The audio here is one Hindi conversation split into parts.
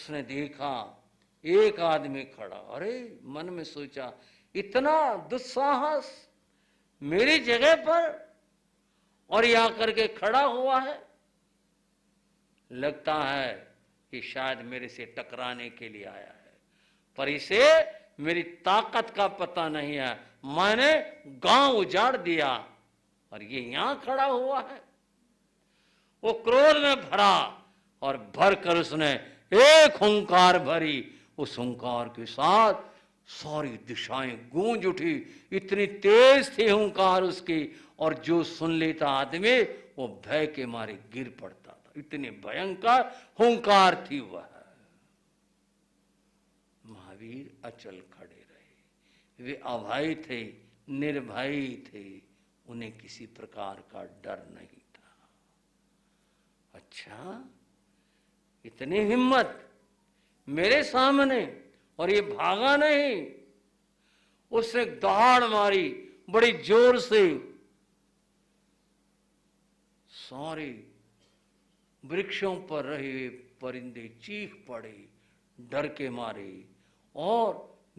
उसने देखा एक आदमी खड़ा। अरे मन में सोचा, इतना दुस्साहस मेरी जगह पर, और ये आकर के खड़ा हुआ है। लगता है कि शायद मेरे से टकराने के लिए आया है, पर इसे मेरी ताकत का पता नहीं है। मैंने गांव उजाड़ दिया और ये यहां खड़ा हुआ है। वो क्रोध में भरा और भरकर उसने एक हुंकार भरी। उस हुंकार के साथ सारी दिशाएं गूंज उठी। इतनी तेज थी हुंकार उसकी, और जो सुन लेता आदमी वो भय के मारे गिर पड़ता था। इतनी भयंकर हुंकार थी वह। महावीर अचल खड़े रहे। वे अभय थे, निर्भय थे, उन्हें किसी प्रकार का डर नहीं था। अच्छा, इतनी हिम्मत मेरे सामने, और ये भागा नहीं। उसने दहाड़ मारी बड़ी जोर से। सारे वृक्षों पर रहे परिंदे चीख पड़े डर के मारे, और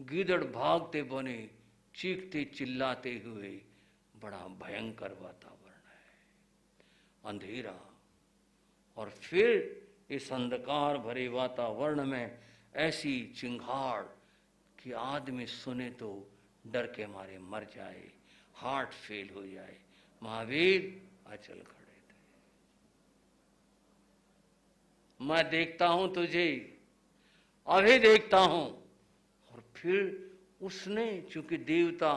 गीदड़ भागते बने चीखते चिल्लाते हुए। बड़ा भयंकर वातावरण है, अंधेरा। और फिर इस अंधकार भरे वातावरण में ऐसी चिंगाड़ कि आदमी सुने तो डर के मारे मर जाए, हार्ट फेल हो जाए। महावीर अचल खड़े थे। मैं देखता हूं तुझे, अभी देखता हूं। और फिर उसने, चूंकि देवता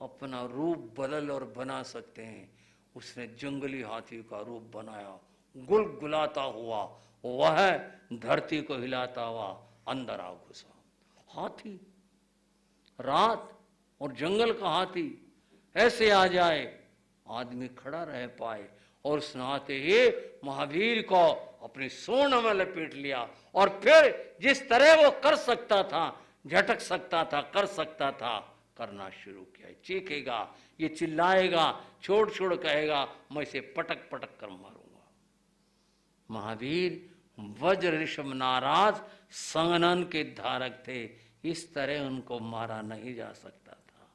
अपना रूप बदल और बना सकते हैं, उसने जंगली हाथी का रूप बनाया। गुलगुलाता हुआ वह धरती को हिलाता हुआ अंदर आ घुसा। हाथी, रात और जंगल का हाथी ऐसे आ जाए, आदमी खड़ा रह पाए। और उसने आते ही महावीर को अपनी सूंड में लपेट लिया। और फिर जिस तरह वो कर सकता था, झटक सकता था, कर सकता था, करना शुरू किया। चीखेगा, ये चिल्लाएगा, छोड़ छोड़ कहेगा, मैं इसे पटक पटक कर मारूंगा। महावीर वज्र ऋषभ नाराज संगनन के धारक थे। इस तरह उनको मारा नहीं जा सकता था।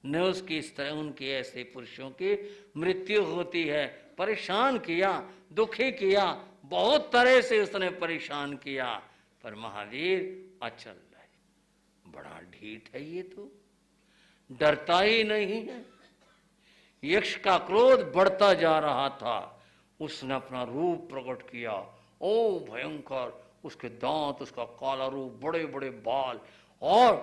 न उसकी इस तरह उनके ऐसे पुरुषों की मृत्यु होती है। परेशान किया, दुखी किया, बहुत तरह से उसने परेशान किया, पर महावीर अचल रहे। बड़ा ढीठ है ये तो, डरता ही नहीं है। यक्ष का क्रोध बढ़ता जा रहा था। उसने अपना रूप प्रकट किया। ओ भयंकर, उसके दांत, उसका काला रूप, बड़े बड़े बाल, और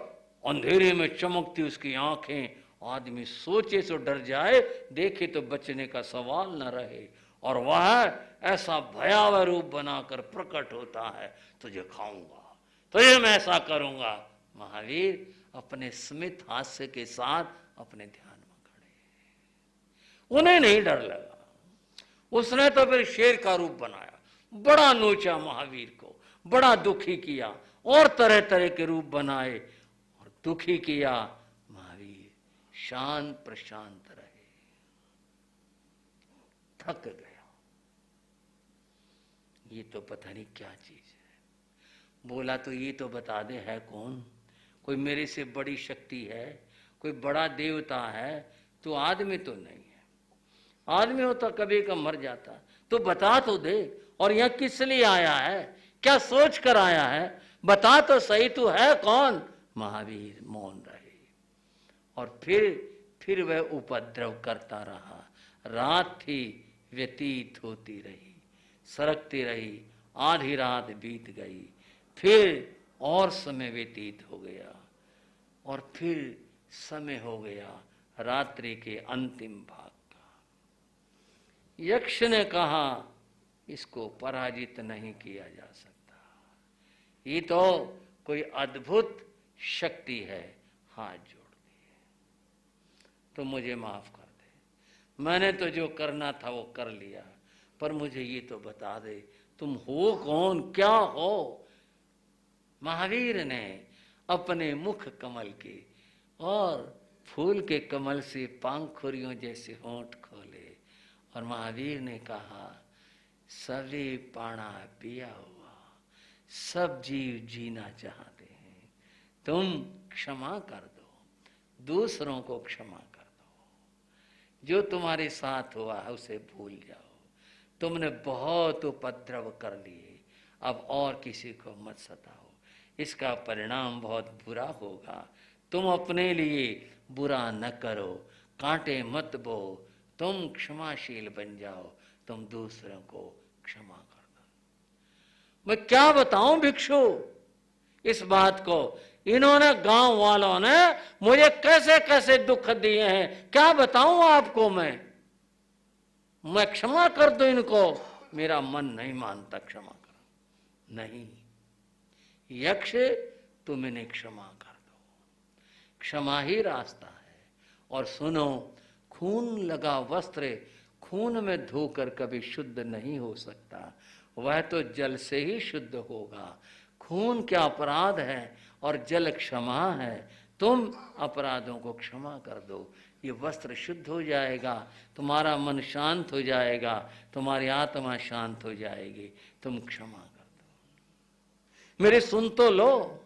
अंधेरे में चमकती उसकी आंखें। आदमी सोचे तो डर जाए, देखे तो बचने का सवाल न रहे। और वह ऐसा भयावह रूप बनाकर प्रकट होता है, तुझे खाऊंगा, तुझे मैं ऐसा करूंगा। महावीर अपने स्मित हास्य के साथ अपने ध्यान में खड़े। उन्हें नहीं डर लगा। उसने तो फिर शेर का रूप बनाया, बड़ा नोचा महावीर को, बड़ा दुखी किया, और तरह तरह के रूप बनाए और दुखी किया। महावीर शांत प्रशांत रहे। थक गया, ये तो पता नहीं क्या चीज है। बोला तो ये तो बता दे है कौन, कोई मेरे से बड़ी शक्ति है, कोई बड़ा देवता है, तो आदमी तो नहीं है। आदमी होता कभी का मर जाता, तो बता तो दे। और यह किस लिए आया है, क्या सोच कर आया है, बता तो सही, तू है कौन। महावीर मौन रहे। और फिर वह उपद्रव करता रहा। रात थी, व्यतीत होती रही, सरकती रही। आधी रात बीत गई, फिर और समय व्यतीत हो गया, और फिर समय हो गया रात्रि के अंतिम भाग का। यक्ष ने कहा, इसको पराजित नहीं किया जा सकता, ये तो कोई अद्भुत शक्ति है। हाथ जोड़ दिए, तो मुझे माफ कर दे, मैंने तो जो करना था वो कर लिया, पर मुझे ये तो बता दे, तुम हो कौन, क्या हो। महावीर ने अपने मुख कमल के और फूल के कमल से पांखुरियों जैसे होंठ खोले, और महावीर ने कहा, सभी पाना पिया हुआ, सब जीव जीना चाहते हैं। तुम क्षमा कर दो, दूसरों को क्षमा कर दो। जो तुम्हारे साथ हुआ है उसे भूल जाओ। तुमने बहुत उपद्रव कर लिए, अब और किसी को मत सताओ, इसका परिणाम बहुत बुरा होगा। तुम अपने लिए बुरा न करो, कांटे मत बो, तुम क्षमाशील बन जाओ, तुम दूसरों को क्षमा कर दो। मैं क्या बताऊं भिक्षु इस बात को, इन्होंने गांव वालों ने मुझे कैसे कैसे दुख दिए हैं, क्या बताऊं आपको। मैं क्षमा कर दूं इनको, मेरा मन नहीं मानता क्षमा कर। नहीं, यक्ष तुम इन्हें क्षमा कर दो, क्षमा ही रास्ता है। और सुनो, खून लगा वस्त्र खून में धोकर कभी शुद्ध नहीं हो सकता, वह तो जल से ही शुद्ध होगा। खून क्या अपराध है और जल क्षमा है। तुम अपराधों को क्षमा कर दो, ये वस्त्र शुद्ध हो जाएगा, तुम्हारा मन शांत हो जाएगा, तुम्हारी आत्मा शांत हो जाएगी। तुम क्षमा कर दो। मेरे सुन तो लो,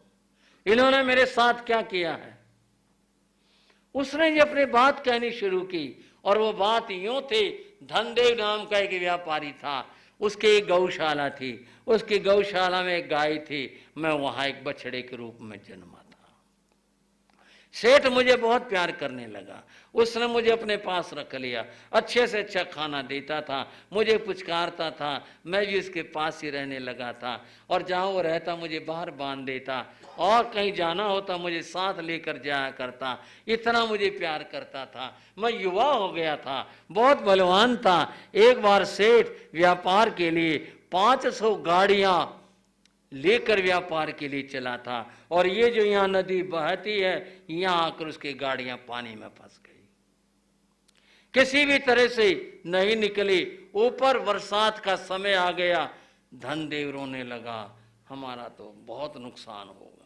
इन्होंने मेरे साथ क्या किया है। उसने ये अपनी बात कहनी शुरू की, और वो बात यूं थी, धनदेव नाम का एक व्यापारी था, उसकी एक गौशाला थी, उसकी गौशाला में एक गाय थी, मैं वहां एक बछड़े के रूप में जन्मा था। सेठ मुझे बहुत प्यार करने लगा, उसने मुझे अपने पास रख लिया, अच्छे से अच्छा खाना देता था, मुझे पुचकारता था, मैं भी उसके पास ही रहने लगा था। और जहाँ वो रहता मुझे बाहर बांध देता, और कहीं जाना होता मुझे साथ लेकर जाया करता, इतना मुझे प्यार करता था। मैं युवा हो गया था, बहुत बलवान था। एक बार सेठ व्यापार के लिए 500 गाड़ियां लेकर व्यापार के लिए चला था, और ये जो यहाँ नदी बहती है, यहाँ आकर उसकी गाड़ियां पानी में फंस गई, किसी भी तरह से नहीं निकली। ऊपर बरसात का समय आ गया, धनदेव रोने लगा, हमारा तो बहुत नुकसान होगा।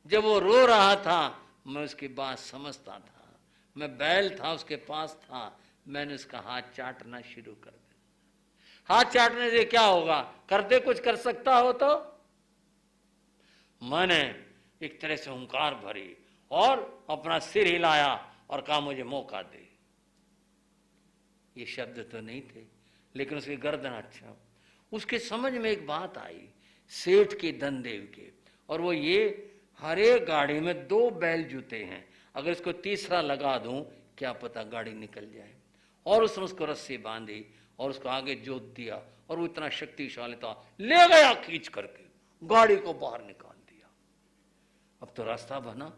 जब वो रो रहा था, मैं उसकी बात समझता था, मैं बैल था उसके पास था, मैंने उसका हाथ चाटना शुरू कर दिया। हाथ चाटने से क्या होगा, करते कुछ कर सकता हो तो। मैंने एक तरह से हुंकार भरी और अपना सिर हिलाया और कहा मुझे मौका दे। ये शब्द तो नहीं थे, लेकिन उसकी गर्दन अच्छा। उसके समझ में एक बात आई सेठ के धनदेव के, और वो ये, हर एक गाड़ी में 2 बैल जुते हैं, अगर इसको तीसरा लगा दूं क्या पता गाड़ी निकल जाए। और उसने उसको रस्सी बांधी और उसको आगे जोत दिया, और वो इतना शक्तिशाली था, ले गया खींच करके, गाड़ी को बाहर निकाल दिया। अब तो रास्ता बना,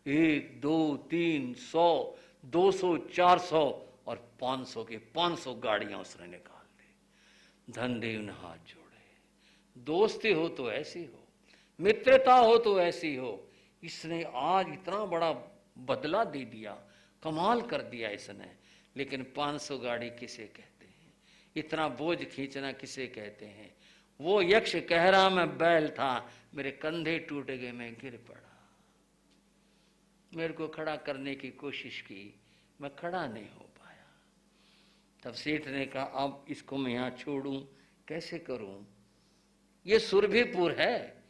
1 2 3 100 200 400 और 500 के 500 गाड़ियां उसने निकाल दी। धनदेव ने हाथ जोड़े, दोस्ती हो तो ऐसी हो, मित्रता हो तो ऐसी हो। इसने आज इतना बड़ा बदला दे दिया, कमाल कर दिया इसने। लेकिन 500 गाड़ी किसे कहते हैं, इतना बोझ खींचना किसे कहते हैं। वो यक्ष कह रहा मैं बैल था, मेरे कंधे टूट गए, मैं गिर पड़ा। मेरे को खड़ा करने की कोशिश की, मैं खड़ा नहीं हो पाया। तब सेठ ने कहा अब इसको मैं यहाँ छोड़ूं, कैसे करूं। ये सुरभिपुर है।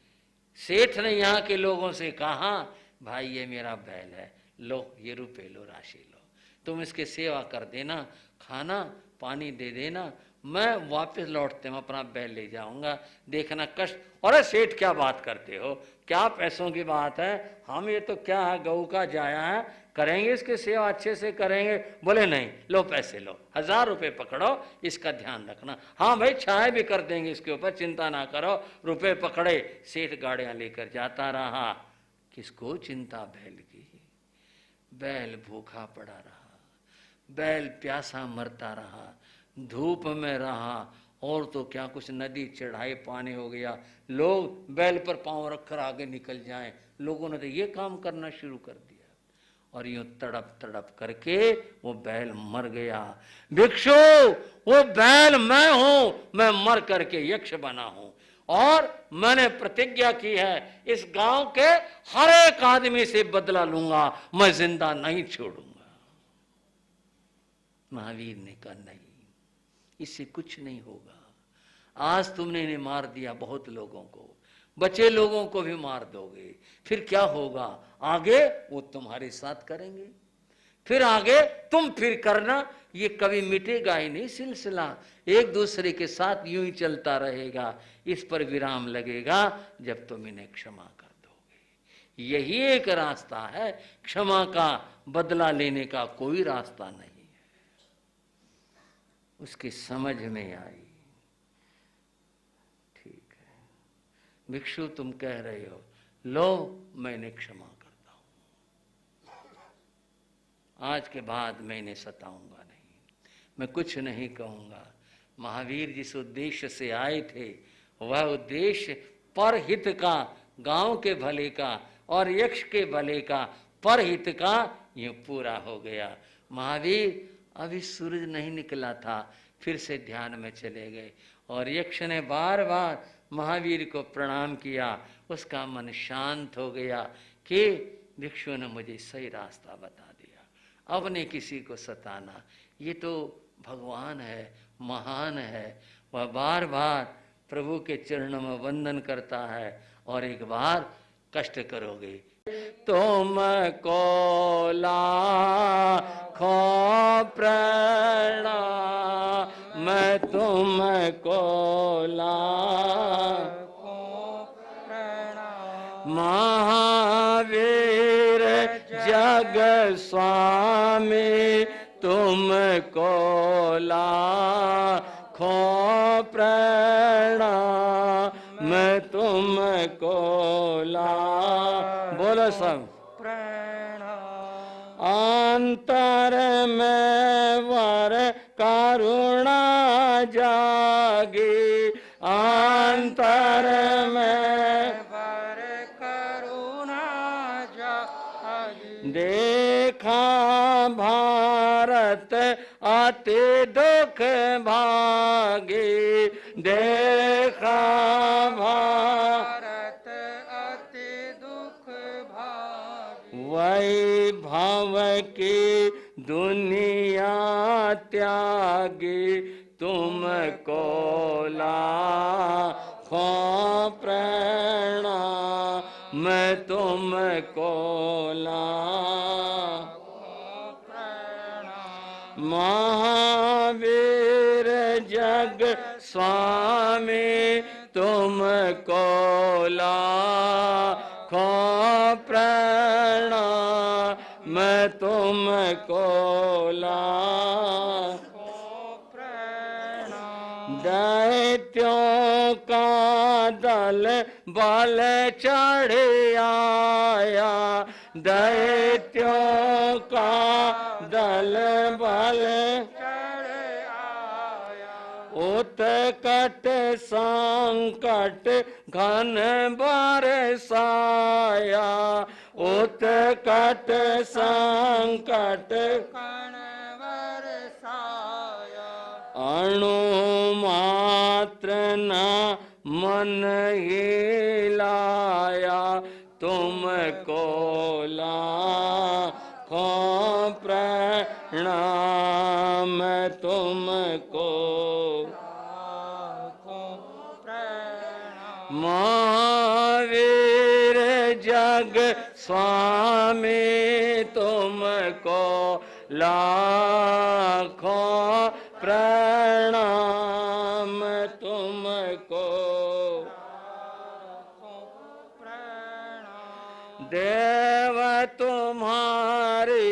सेठ ने यहाँ के लोगों से कहा भाई ये मेरा बैल है, लो ये रुपए लो, राशि लो, तुम इसकी सेवा कर देना, खाना पानी दे देना, मैं वापस लौटते मैं अपना बैल ले जाऊंगा, देखना कष्ट। अरे सेठ क्या बात करते हो, क्या पैसों की बात है, हम ये तो क्या है गऊ का जाया है, करेंगे इसकी सेवा अच्छे से करेंगे। बोले नहीं, लो पैसे लो, 1000 रुपये पकड़ो, इसका ध्यान रखना। हाँ भाई छाया भी कर देंगे इसके ऊपर, चिंता ना करो। रुपए पकड़े, सेठ गाड़ियां लेकर जाता रहा। किसको चिंता बैल की, बैल भूखा पड़ा रहा, बैल प्यासा मरता रहा, धूप में रहा, और तो क्या कुछ नदी चढ़ाई पानी हो गया, लोग बैल पर पांव रखकर आगे निकल जाएं। लोगों ने तो ये काम करना शुरू कर दिया, और यूं तड़प तड़प करके वो बैल मर गया। भिक्षु वो बैल मैं हूं, मैं मर करके यक्ष बना हूं, और मैंने प्रतिज्ञा की है इस गांव के हर एक आदमी से बदला लूंगा, मैं जिंदा नहीं छोड़ूंगा। महावीर ने कहा नहीं, इससे कुछ नहीं होगा, आज तुमने इन्हें मार दिया, बहुत लोगों को, बचे लोगों को भी मार दोगे, फिर क्या होगा? आगे वो तुम्हारे साथ करेंगे, फिर आगे तुम फिर करना। ये कभी मिटेगा ही नहीं सिलसिला, एक दूसरे के साथ यूं ही चलता रहेगा। इस पर विराम लगेगा जब तुम इन्हें क्षमा कर दोगे। यही एक रास्ता है, क्षमा का बदला लेने का कोई रास्ता नहीं है। उसकी समझ में आई, ठीक है भिक्षु तुम कह रहे हो, लो मैंने क्षमा करता हूं, आज के बाद मैं इन्हें सताऊंगा नहीं, मैं कुछ नहीं कहूंगा। महावीर जिस उद्देश्य से आए थे वह उद्देश्य परहित का, गांव के भले का और यक्ष के भले का, परहित का यूं पूरा हो गया। महावीर अभी सूरज नहीं निकला था, फिर से ध्यान में चले गए और यक्ष ने बार बार महावीर को प्रणाम किया। उसका मन शांत हो गया कि भिक्षु ने मुझे सही रास्ता बता दिया, अब नहीं किसी को सताना, ये तो भगवान है, महान है। वह बार बार प्रभु के चरणों में वंदन करता है और एक बार कष्ट करोगे तुमको लाखों प्रणाम, मैं तुमको लाखों प्रणाम। महावीर जग स्वामी तुमको लाखों प्रणाम, मैं तुमको बोलो सब प्रणाम। अंतर में वर करुणा जागी, अंतर में वर करुणा जागी। देखा भारत अति दुख भागी, देखा भारत अति दुख भागी। वैभव की दुनिया त्यागी, तुमको लाखों प्रणाम, मैं तुमको लाखों प्रणाम। महावीर जग स्वामी तुमको लाखों प्रणाम, मैं तुमको लाखों प्रणाम। दैत्यों का दल बल चढ़ आया, दैत्यों का दल बल चढ़ आया। उत्कट संकट घन बरसाया, उत्कट संकट घन बरसाया। अणु मात्र न मन हिलाया, तुमको लाखों प्रणाम, तुमको लाखों प्रणाम। महावीर जग स्वामी तुमको लाखों प्रणाम, तुमको लाखों प्रणाम। देव तुम्हारी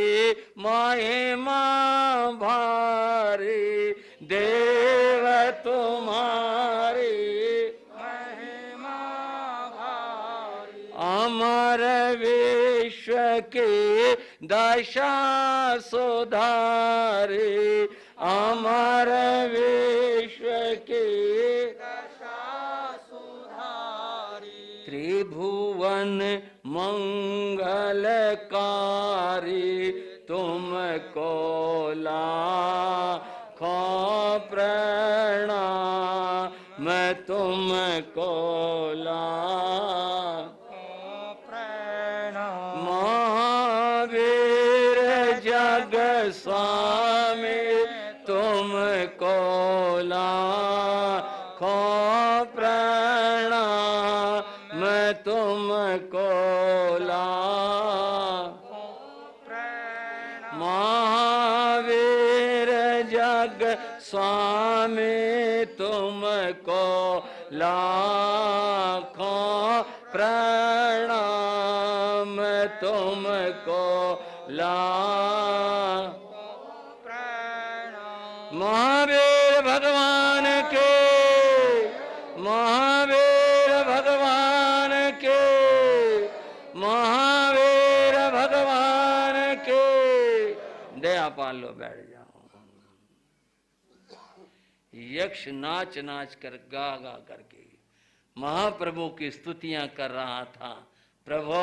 महिमा भारी, देव तुम्हारी महिमा भारी। अमर विश्व की दशा सुधारी, अमर विश्व की दशा सुधारी। त्रिभुवन मंगलकारी, तुमको लाखों प्रणाम, मैं तुमको लाखों प्रणाम। महावीर जग स्वामी तुमको लाखों प्रणाम तुमको ला महावीर जग स्वामी तुमको लाखों प्रणाम तुमको महावीर भगवान के, महावीर भगवान के, महावीर भगवान के। दया पालो, बैठ जाओ। यक्ष नाच नाच कर गा गा करके महाप्रभु की स्तुतियां कर रहा था। प्रभु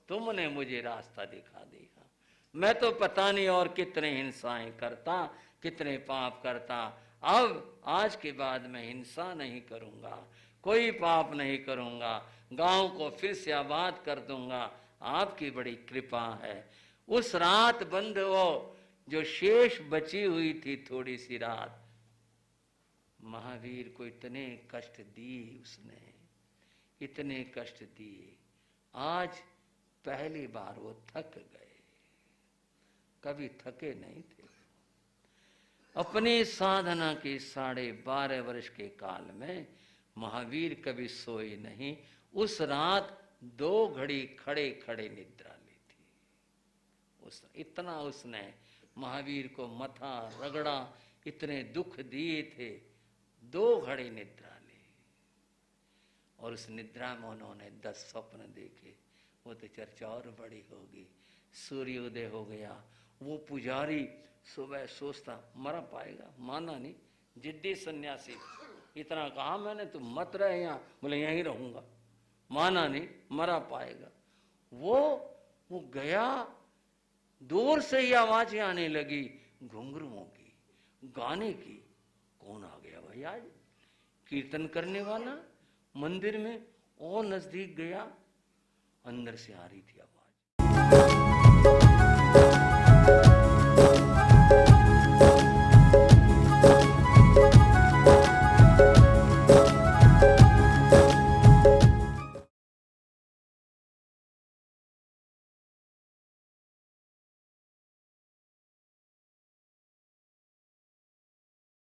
तुमने मुझे रास्ता दिखा दिया। मैं तो पता नहीं और कितने हिंसाएं करता, कितने पाप करता। अब आज के बाद मैं हिंसा नहीं करूंगा, कोई पाप नहीं करूंगा, गांव को फिर से आबाद कर दूंगा। आपकी बड़ी कृपा है। उस रात बंद वो जो शेष बची हुई थी थोड़ी सी रात, महावीर को इतने कष्ट दिए उसने, इतने कष्ट दिए। आज पहली बार वो थक गए, कभी थके नहीं थे। अपनी साधना के 12.5 वर्ष के काल में महावीर कभी सोए नहीं। उस रात 2 घड़ी खड़े खड़े निद्रा ली थी। इतना उसने महावीर को मथा रगड़ा, इतने दुख दिए थे, 2 घड़ी निद्रा ली। और उस निद्रा में उन्होंने 10 स्वप्न देखे। वो तो चर्चा और बड़ी होगी। सूर्योदय हो गया। वो पुजारी सुबह सोचता मरा पाएगा, माना नहीं, जिद्दी सन्यासी, इतना कहा मैंने तुम मत रहे यहाँ, बोले यहीं रहूंगा, माना नहीं, मरा पाएगा। वो गया, दूर से ही आवाजें आने लगी घुंघरुओं की, गाने की। कौन आ गया भाई आज? कीर्तन करने वाला मंदिर में। और नजदीक गया, अंदर से आ रही थी आवाज।